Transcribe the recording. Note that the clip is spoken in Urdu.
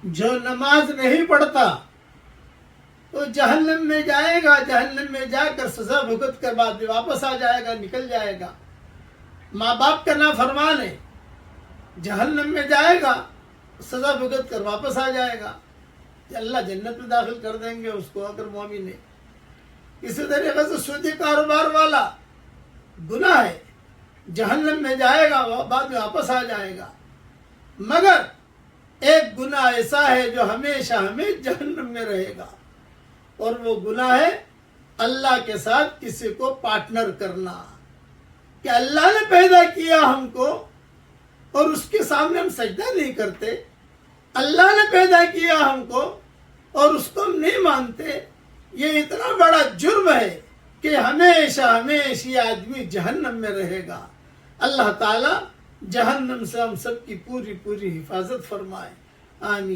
جو نماز نہیں پڑھتا تو جہنم میں جائے گا، جہنم میں جا کر سزا بھگت کر بعد میں واپس آ جائے گا، نکل جائے گا۔ ماں باپ کا نافرمان ہے، جہنم میں جائے گا، سزا بھگت کر واپس آ جائے گا، اللہ جنت میں داخل کر دیں گے اس کو اگر مومن ہے۔ اسی طریقے سے سودی کاروبار والا گناہ ہے، جہنم میں جائے گا، بعد میں واپس آ جائے گا۔ مگر ایک گناہ ایسا ہے جو ہمیشہ ہمیں جہنم میں رہے گا، اور وہ گناہ ہے اللہ کے ساتھ کسی کو پارٹنر کرنا، کہ اللہ نے پیدا کیا ہم کو اور اس کے سامنے ہم سجدہ نہیں کرتے، اللہ نے پیدا کیا ہم کو اور اس کو ہم نہیں مانتے۔ یہ اتنا بڑا جرم ہے کہ ہمیشہ ہمیشہ یہ آدمی جہنم میں رہے گا۔ اللہ تعالی جہنم سے ہم سب کی پوری حفاظت فرمائے، آمین۔